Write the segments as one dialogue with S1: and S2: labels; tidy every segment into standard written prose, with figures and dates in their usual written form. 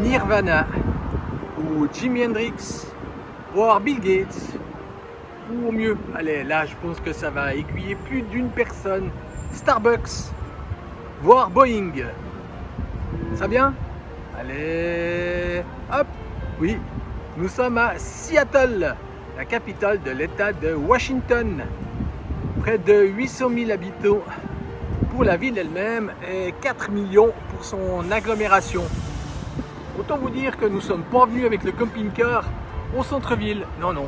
S1: Nirvana ou Jimi Hendrix, voire Bill Gates, ou au mieux, allez, là je pense que ça va aiguiller plus d'une personne, Starbucks, voire Boeing. Ça vient? Allez, hop, oui, nous sommes à Seattle, la capitale de l'État de Washington, près de 800 000 habitants pour la ville elle-même et 4 millions pour son agglomération. Autant vous dire que nous ne sommes pas venus avec le camping-car au centre-ville. Non, non.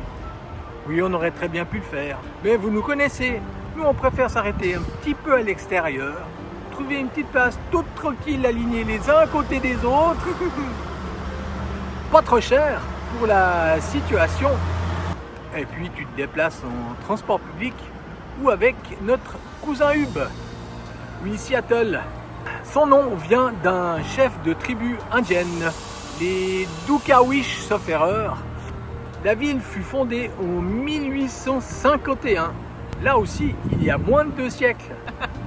S1: Oui, on aurait très bien pu le faire. Mais vous nous connaissez. Nous, on préfère s'arrêter un petit peu à l'extérieur. Trouver une petite place toute tranquille, alignée les uns à côté des autres. Pas trop cher pour la situation. Et puis, tu te déplaces en transport public ou avec notre cousin Hub. Oui, Seattle. Son nom vient d'un chef de tribu indienne, les Dukawish sauf erreur. La ville fut fondée en 1851. Là aussi, il y a moins de 2 siècles.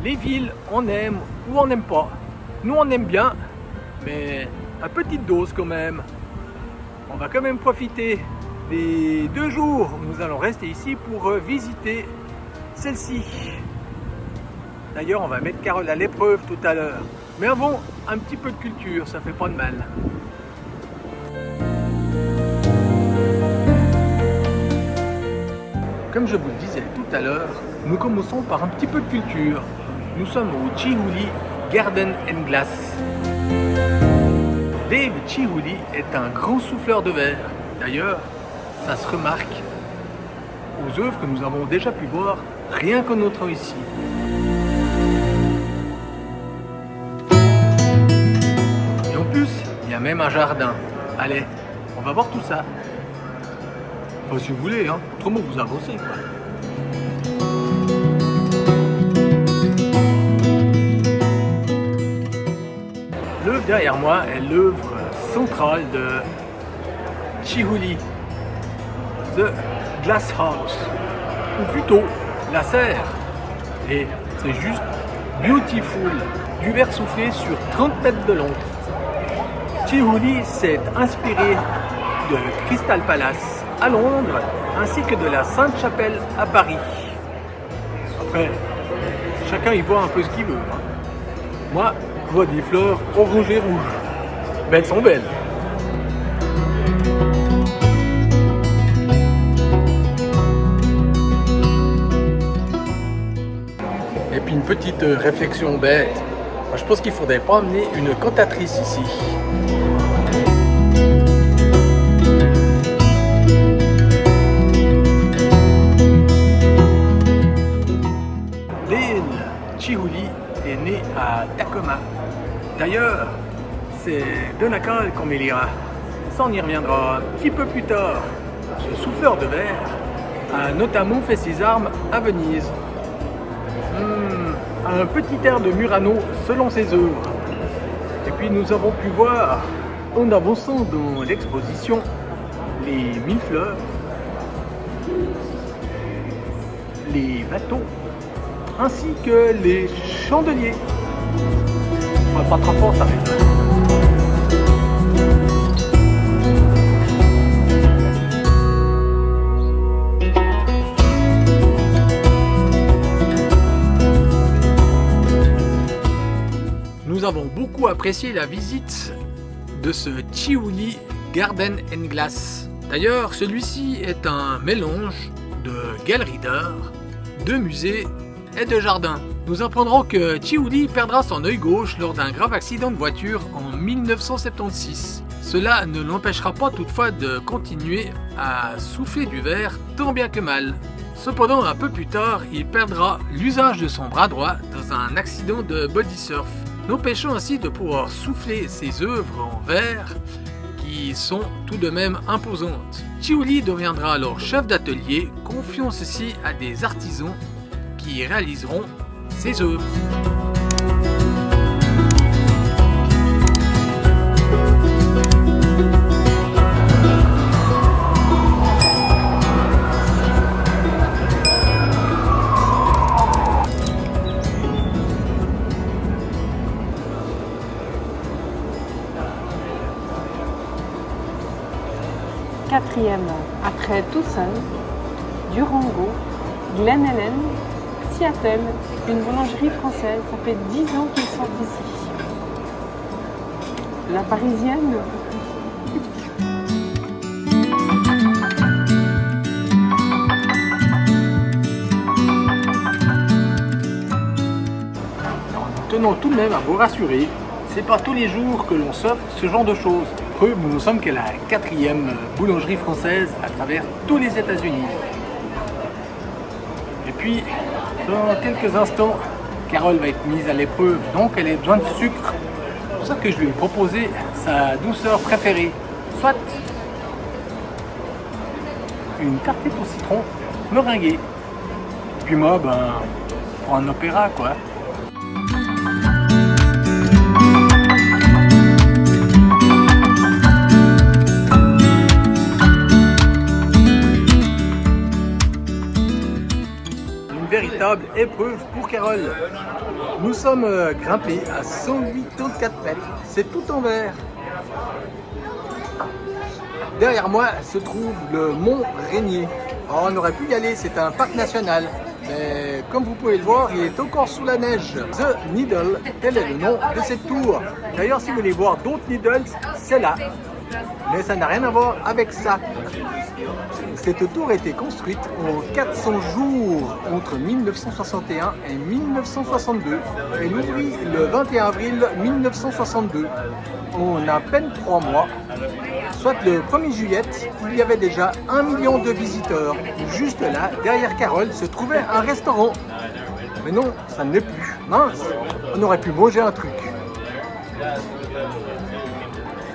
S1: Les villes, on aime ou on n'aime pas. Nous, on aime bien, mais à petite dose quand même. On va quand même profiter des 2 jours où nous allons rester ici pour visiter celle-ci. D'ailleurs, on va mettre Carole à l'épreuve tout à l'heure. Mais avant, un petit peu de culture, ça fait pas de mal. Comme je vous le disais tout à l'heure, nous commençons par un petit peu de culture. Nous sommes au Chihuly Garden and Glass. Dave Chihuly est un grand souffleur de verre. D'ailleurs, ça se remarque aux œuvres que nous avons déjà pu voir rien qu'en entrant ici. Il y a même un jardin. Allez, on va voir tout ça. Enfin, si vous voulez, hein. Autrement vous avancez, quoi. L'œuvre derrière moi est l'œuvre centrale de Chihuly, The Glass House, ou plutôt la serre. Et c'est juste beautiful, du verre soufflé sur 30 mètres de long. Chihuly s'est inspiré de Crystal Palace à Londres ainsi que de la Sainte-Chapelle à Paris. Après, chacun y voit un peu ce qu'il veut. Hein. Moi, je vois des fleurs orange et rouge. Mais elles sont belles. Et puis une petite réflexion bête. Moi, je pense qu'il ne faudrait pas amener une cantatrice ici. Chihuly est né à Tacoma. D'ailleurs, c'est de Nacal qu'on m'élira. Ça, on y reviendra un petit peu plus tard. Ce souffleur de verre a notamment fait ses armes à Venise. Un petit air de Murano selon ses œuvres. Et puis nous avons pu voir, en avançant dans l'exposition, les 1000 fleurs, les bateaux, ainsi que les chandeliers. Pas trop fort, ça arrive. Nous avons beaucoup apprécié la visite de ce Chihuly Garden and Glass. D'ailleurs, celui-ci est un mélange de galeries d'art, de musées et de jardins. Nous apprendrons que Chihuly perdra son œil gauche lors d'un grave accident de voiture en 1976. Cela ne l'empêchera pas toutefois de continuer à souffler du verre tant bien que mal. Cependant, un peu plus tard, il perdra l'usage de son bras droit dans un accident de body surf, n'empêchant ainsi de pouvoir souffler ses œuvres en verre qui sont tout de même imposantes. Chiuli deviendra alors chef d'atelier, confiant ceci à des artisans qui réaliseront ses œuvres.
S2: Quatrième, après Tucson, Durango, Glen Ellen, Seattle, une boulangerie française. Ça fait 10 ans qu'ils sont ici. La Parisienne.
S1: Nous tenons tout de même à vous rassurer, c'est pas tous les jours que l'on s'offre ce genre de choses. Preuve, nous ne sommes que la 4e boulangerie française à travers tous les États-Unis. Et puis, dans quelques instants, Carole va être mise à l'épreuve, donc elle a besoin de sucre. C'est pour ça que je lui ai proposé sa douceur préférée, soit une tartine au citron meringuée. Puis moi, pour un opéra quoi. Véritable épreuve pour Carole. Nous sommes grimpés à 184 mètres. C'est tout en vert. Derrière moi se trouve le mont Rainier. Alors, on aurait pu y aller, c'est un parc national. Mais comme vous pouvez le voir, il est encore sous la neige. The Needle, tel est le nom de cette tour. D'ailleurs, si vous voulez voir d'autres Needles, c'est là. Mais ça n'a rien à voir avec ça. Cette tour a été construite en 400 jours entre 1961 et 1962. Elle ouvrit le 21 avril 1962. En à peine 3 mois, soit le 1er juillet, il y avait déjà 1 million de visiteurs. Juste là, derrière Carole, se trouvait un restaurant. Mais non, ça ne l'est plus. Mince, on aurait pu manger un truc.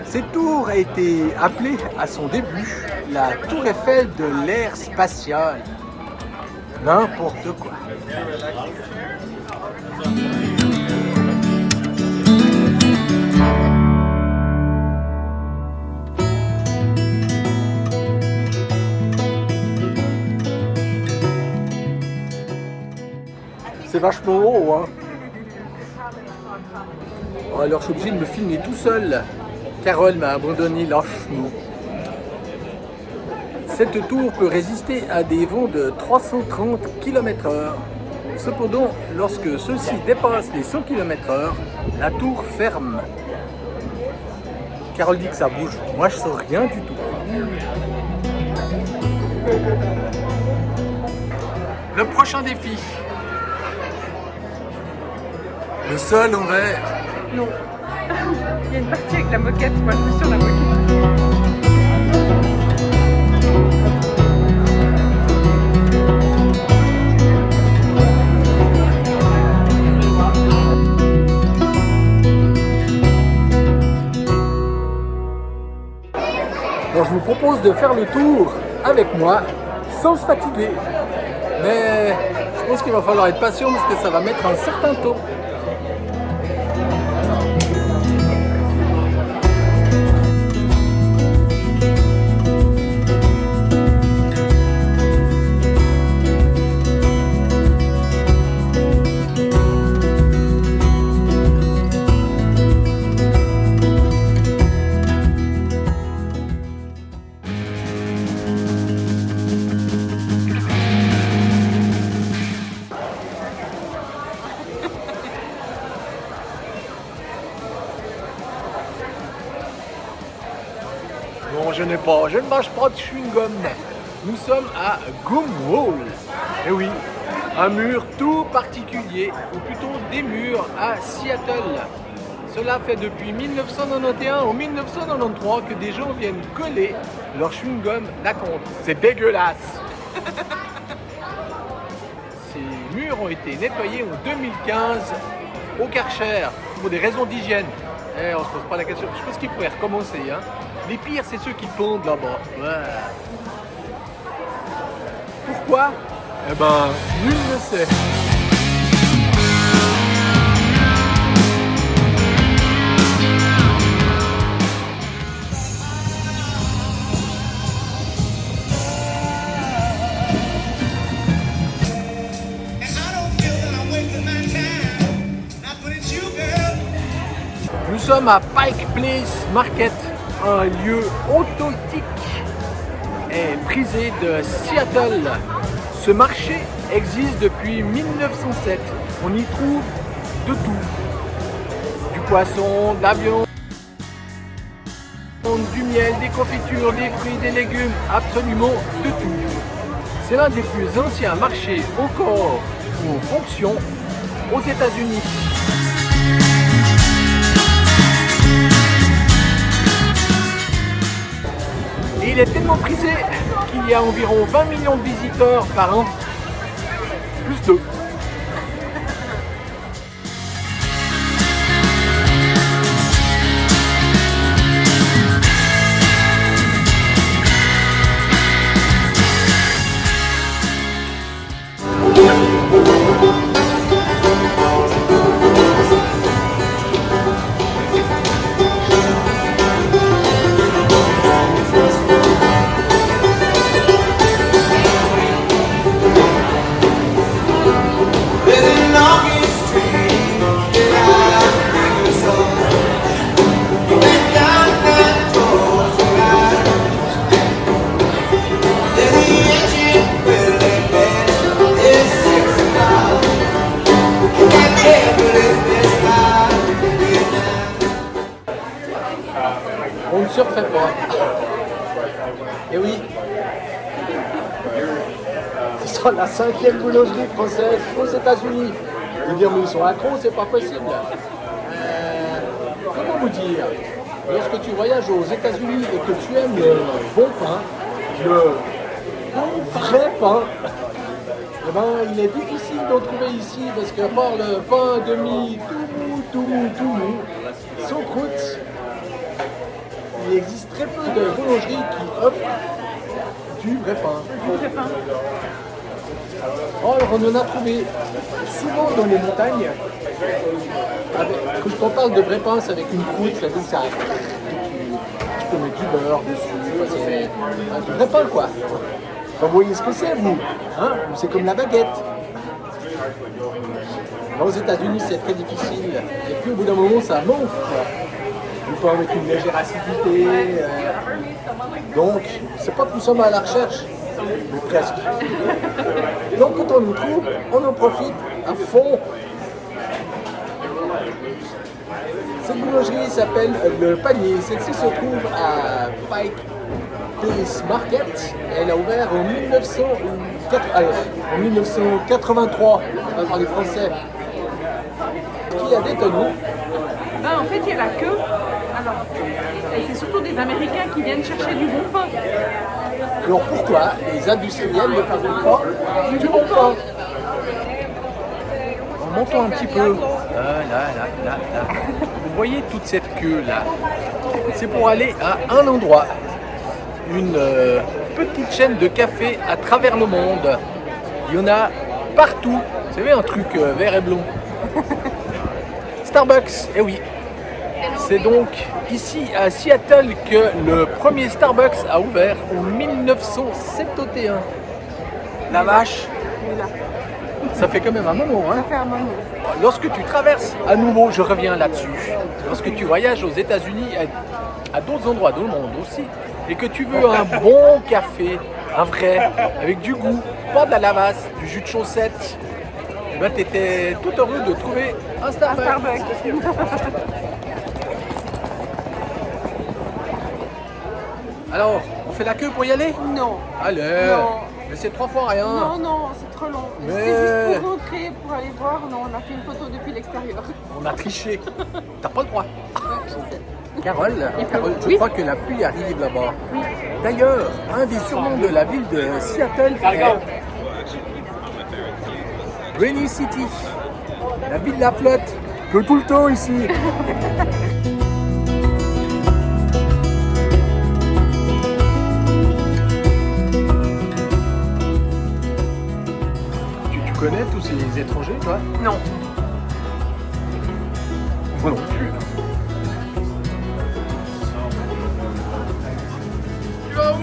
S1: Cette tour a été appelée à son début la Tour Eiffel de l'ère spatiale. N'importe quoi. C'est vachement haut, hein. Alors je suis obligé de me filmer tout seul. Carole m'a abandonné lâchement. Cette tour peut résister à des vents de 330 km/h. Cependant, lorsque ceux-ci dépassent les 100 km/h, la tour ferme. Carole dit que ça bouge. Moi, je sens rien du tout. Le prochain défi. Le sol en verre.
S2: Non. Il y a une partie avec la moquette, moi je suis sur la moquette.
S1: Alors je vous propose de faire le tour avec moi sans se fatiguer. Mais je pense qu'il va falloir être patient parce que ça va mettre un certain temps. Non, je ne mange pas de chewing-gum. Nous sommes à Gum Wall. Et oui, un mur tout particulier, ou plutôt des murs à Seattle. Cela fait depuis 1991 ou 1993 que des gens viennent coller leur chewing-gum là contre. C'est dégueulasse. Ces murs ont été nettoyés en 2015 au Karcher pour des raisons d'hygiène. Eh, on se pose pas la question. Je pense qu'il pourrait recommencer. Hein. Les pires, c'est ceux qui pondent là-bas. Ouais. Pourquoi? Eh ben, nul ne sait. Nous sommes à Pike Place Market, un lieu authentique et prisé de Seattle. Ce marché existe depuis 1907. On y trouve de tout. Du poisson, de la viande, du miel, des confitures, des fruits, des légumes, absolument de tout. C'est l'un des plus anciens marchés encore en fonction aux États-Unis. Et il est tellement prisé qu'il y a environ 20 millions de visiteurs par an, plus d'eux. On ne surfait pas. Et oui, ce sera la 5e boulangerie française aux États-Unis. Vous dire, mais ils sont accros, c'est pas possible. Comment vous dire? Lorsque tu voyages aux États-Unis et que tu aimes le bon pain, le bon vrai pain, eh ben, il est difficile d'en trouver ici parce qu'à part le pain demi tout mou, sans croûte, il existe très peu de boulangeries qui offrent du vrai pain. Oh, alors on en a trouvé souvent dans les montagnes. Quand on parle de vrai pain, c'est avec une croûte, ça dit ça. Tu peux mettre du beurre dessus, c'est du vrai pain quoi. Vous voyez ce que c'est vous, hein? C'est comme la baguette. Aux États-Unis c'est très difficile. Et puis au bout d'un moment ça manque quoi. Du pain avec une légère acidité. Donc c'est pas que nous sommes à la recherche, mais presque. Et donc quand on nous trouve, on en profite à fond. Cette boulangerie s'appelle Le Panier. Celle-ci se trouve à Pike Place Market. Elle a ouvert en 1983. On va parler français. Qui a détenu?
S2: En fait, il y a la queue. Alors, et c'est surtout des Américains qui viennent chercher du bon pain.
S1: Alors pourquoi les industriels ne fabriquent pas du bon pain? En montant un petit peu, là. Vous voyez toute cette queue là? C'est pour aller à un endroit. Une petite chaîne de café à travers le monde. Il y en a partout. Vous savez, un truc vert et blond. Starbucks, eh oui. C'est donc ici à Seattle que le premier Starbucks a ouvert en 1971. La vache, ça fait quand même un moment. Hein.
S2: Ça fait un moment.
S1: Lorsque tu traverses, à nouveau, je reviens là-dessus, lorsque tu voyages aux États-Unis, à d'autres endroits dans le monde aussi, et que tu veux un bon café, un vrai, avec du goût, pas de la lavasse, du jus de chaussette, eh ben, tu étais tout heureux de trouver un Starbucks. Alors, on fait la queue pour y aller?
S2: Non.
S1: Allez,
S2: Non.
S1: mais c'est 3 fois rien.
S2: Non, c'est trop long.
S1: Mais-
S2: C'est juste pour rentrer, pour aller voir. Non, on a fait une photo depuis l'extérieur.
S1: On a triché. T'as pas le droit.
S2: Je sais.
S1: Carole, je
S2: Oui.
S1: crois que la pluie arrive là-bas. D'ailleurs, un des surnoms de la ville de Seattle est Rainy City. La ville de la flotte. Que tout le temps ici. toi?
S2: Non.
S1: Moi non plus. Tu vas où?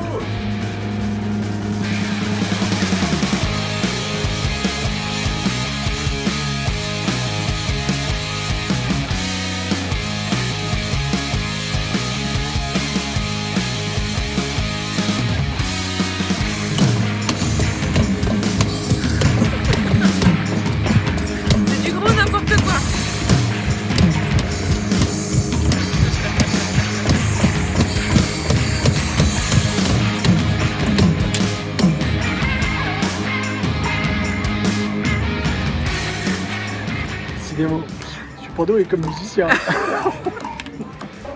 S2: C'est du gros n'importe quoi.
S1: Décidément, je suis pas doué comme musicien.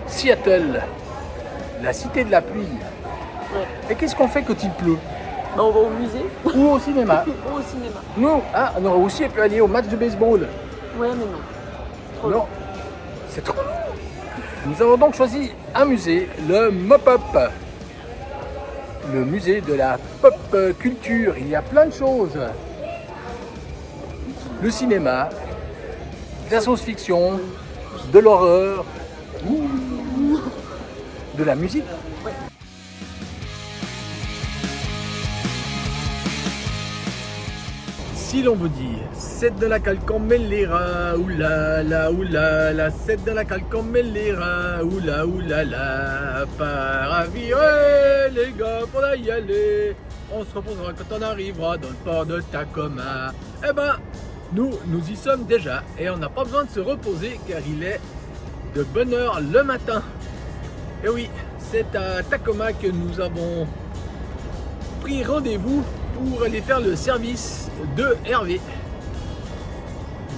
S1: Seattle, la cité de la pluie.
S2: Ouais.
S1: Et qu'est-ce qu'on fait quand il pleut?
S2: On va au musée
S1: Ou au cinéma?
S2: ou au cinéma.
S1: Nous, on aurait aussi pu aller au match de baseball.
S2: Ouais, mais non. C'est trop
S1: Non,
S2: long.
S1: c'est trop long. Nous avons donc choisi un musée, le Mop-Up. Le musée de la pop culture. Il y a plein de choses. Le cinéma, de la science-fiction, de l'horreur, de la musique. Si l'on vous dit, c'est de la calcomélira, oulala, c'est de la calcomélira, oulala, paravirez les gars, faudra y aller, on se reposera quand on arrivera dans le port de Tacoma. Eh ben, nous y sommes déjà, et on n'a pas besoin de se reposer, car il est de bonne heure le matin. Et oui, c'est à Tacoma que nous avons pris rendez-vous pour aller faire le service de Hervé.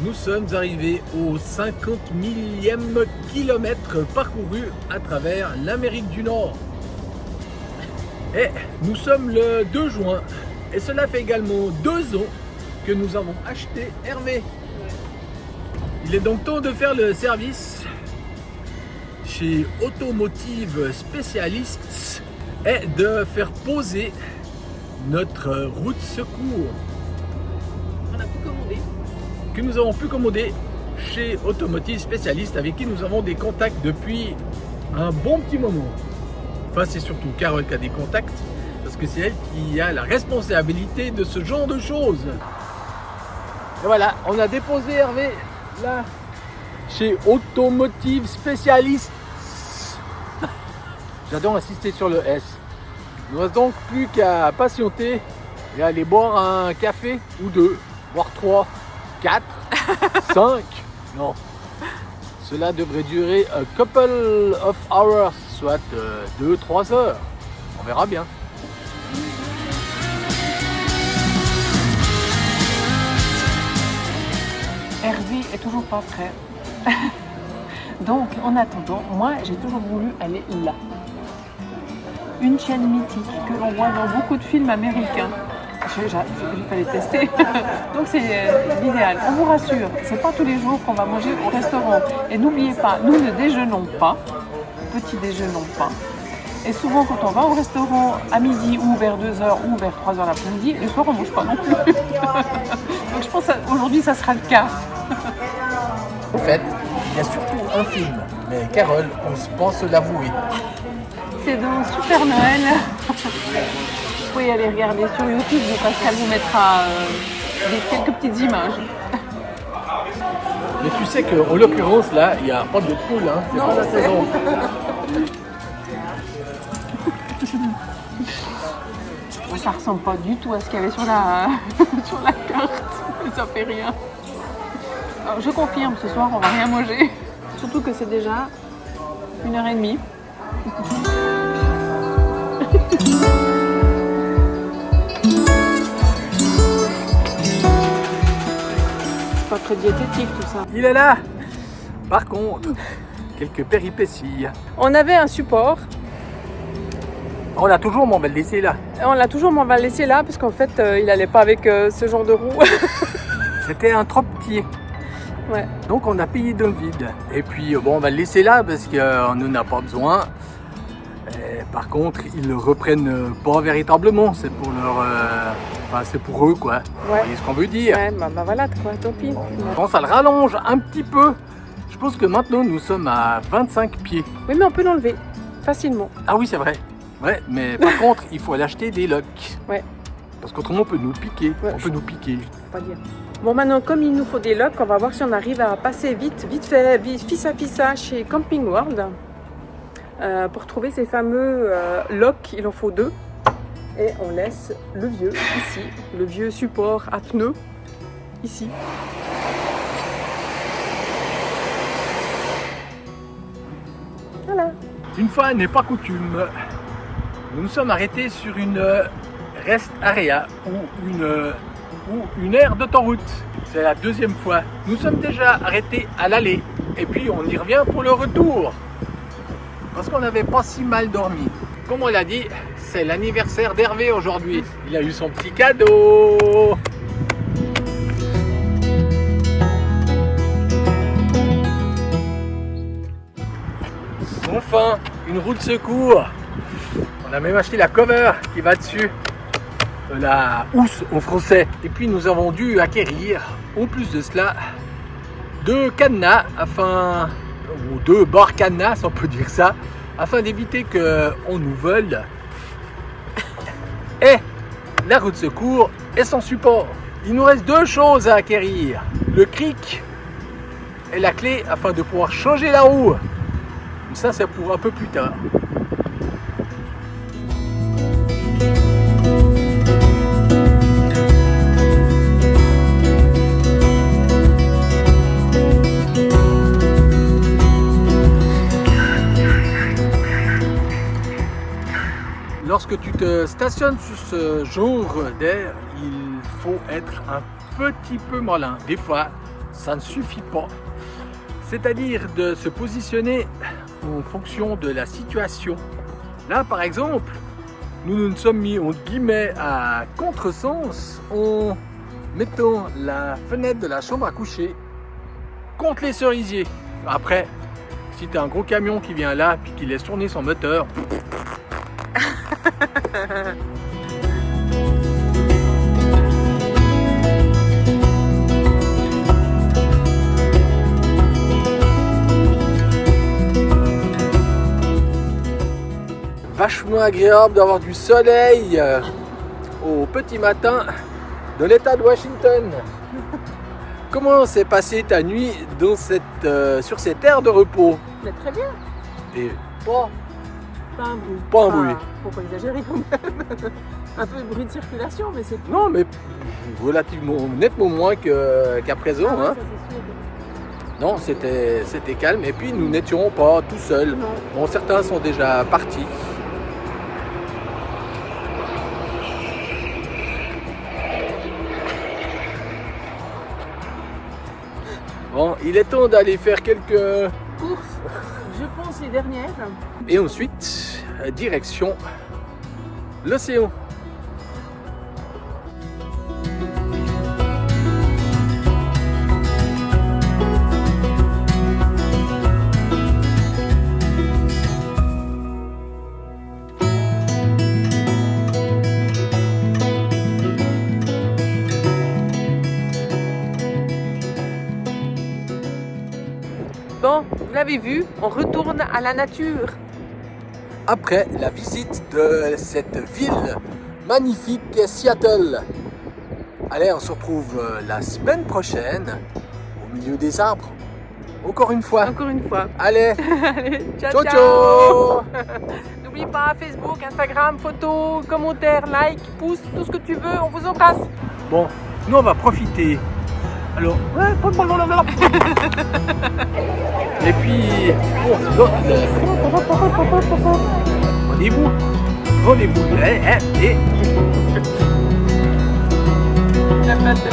S1: Nous sommes arrivés au 50 millième kilomètre parcouru à travers l'Amérique du Nord. Et nous sommes le 2 juin. Et cela fait également 2 ans que nous avons acheté Hervé. Il est donc temps de faire le service chez Automotive Specialists et de faire poser notre route secours
S2: On a tout commandé.
S1: que nous avons pu commander chez Automotive Specialist, avec qui nous avons des contacts depuis un bon petit moment. Enfin, c'est surtout Carole qui a des contacts, parce que c'est elle qui a la responsabilité de ce genre de choses. Et voilà, on a déposé Hervé là chez Automotive Specialist. J'adore insister sur le S. Il ne reste donc plus qu'à patienter et aller boire un café ou deux, voire 3, 4, 5. Non. Cela devrait durer a couple of hours, soit 2-3 heures. On verra bien.
S2: Hervé est toujours pas prêt. Donc, en attendant, moi, j'ai toujours voulu aller là. Une chaîne mythique que l'on voit dans beaucoup de films américains. Il fallait tester. Donc, c'est l'idéal. On vous rassure, c'est pas tous les jours qu'on va manger au restaurant. Et n'oubliez pas, nous ne déjeunons pas. Petit déjeunons pas. Et souvent, quand on va au restaurant à midi ou vers 2h ou vers 3h l'après-midi, le soir, on ne mange pas non plus. Donc, je pense qu'aujourd'hui, ça sera le cas.
S1: Au fait, il y a surtout un film, mais Carole, on pense l'avouer.
S2: C'est dans Super Noël. Vous pouvez aller regarder sur YouTube, Pascal vous mettra quelques petites images.
S1: Mais tu sais qu'en l'occurrence, là, il n'y a pas de poule, hein. C'est
S2: Non,
S1: pas la
S2: je sais.
S1: saison.
S2: Ça ressemble pas du tout à ce qu'il y avait sur la, sur la carte, mais ça fait rien. Alors, je confirme, ce soir on va rien manger. Surtout que c'est déjà 1h30. C'est pas très diététique tout ça.
S1: Il est là. Par contre, quelques péripéties.
S2: On avait un support.
S1: On l'a toujours, mais on va le laisser là.
S2: On l'a toujours, mais on va le laisser là parce qu'en fait, il n'allait pas avec ce genre de roue.
S1: C'était un trop petit.
S2: Ouais.
S1: Donc on a payé dans le vide. Et puis bon, on va le laisser là parce qu'on n'en a pas besoin. Et par contre, ils le reprennent pas véritablement. C'est pour leur Enfin, c'est pour eux, quoi. Vous
S2: Ouais.
S1: voyez ce qu'on veut dire.
S2: Ouais, bah voilà, quoi, tant pis.
S1: Bon, ça le rallonge un petit peu. Je pense que maintenant, nous sommes à 25 pieds.
S2: Oui, mais on peut l'enlever facilement.
S1: Ah oui, c'est vrai. Ouais, mais par contre, il faut aller acheter des locks.
S2: Ouais.
S1: Parce qu'autrement, on peut nous piquer.
S2: Ouais,
S1: On peut nous piquer.
S2: Faut pas dire. Bon, maintenant, comme il nous faut des locks, on va voir si on arrive à passer vite fait, fissa chez Camping World. Pour trouver ces fameux locks, il en faut 2. Et on laisse le vieux ici, le vieux support à pneus ici. Voilà.
S1: Une fois n'est pas coutume, nous nous sommes arrêtés sur une rest area ou une aire d'autoroute. C'est la deuxième fois. Nous sommes déjà arrêtés à l'aller et puis on y revient pour le retour. Parce qu'on n'avait pas si mal dormi. Comme on l'a dit, c'est l'anniversaire d'Hervé aujourd'hui. Il a eu son petit cadeau. Enfin, une roue de secours. On a même acheté la cover qui va dessus. La housse en français. Et puis nous avons dû acquérir, en plus de cela, 2 cadenas ou 2 barres cadenas, si on peut dire ça, afin d'éviter qu'on nous vole. Et la roue de secours et son support. Il nous reste 2 choses à acquérir. Le cric et la clé afin de pouvoir changer la roue. Ça, c'est pour un peu plus tard. Lorsque tu te stationnes sur ce genre d'air, il faut être un petit peu malin. Des fois, ça ne suffit pas. C'est-à-dire de se positionner en fonction de la situation. Là, par exemple, nous nous sommes mis en guillemets à contresens en mettant la fenêtre de la chambre à coucher contre les cerisiers. Après, si tu as un gros camion qui vient là puis qui laisse tourner son moteur, vachement agréable d'avoir du soleil au petit matin de l'État de Washington. Comment s'est passée ta nuit dans sur cette aire de repos?
S2: Mais très bien.
S1: Et
S2: Pas un bruit.
S1: Pas un bruit.
S2: Faut pas exagérer quand même. Un peu de bruit de circulation, mais c'est tout.
S1: non, mais relativement, nettement moins qu'à présent.
S2: Ah ouais,
S1: Hein.
S2: ça, c'est sûr.
S1: Non, c'était calme. Et puis nous n'étions pas tout seuls.
S2: Non.
S1: Bon, certains sont déjà partis. Bon, il est temps d'aller faire quelques...
S2: Course, je pense les dernières.
S1: Et ensuite, direction l'océan.
S2: Bon, vous l'avez vu, on retourne à la nature.
S1: Après la visite de cette ville magnifique Seattle. Allez, on se retrouve la semaine prochaine au milieu des arbres. Encore une fois.
S2: Encore une fois.
S1: Allez,
S2: Allez, ciao,
S1: ciao
S2: ciao.
S1: ciao.
S2: N'oublie pas Facebook, Instagram, photos, commentaires, like, pouce, tout ce que tu veux, on vous embrasse.
S1: Bon, nous on va profiter. Alors, et puis, rendez-vous.
S2: La patte.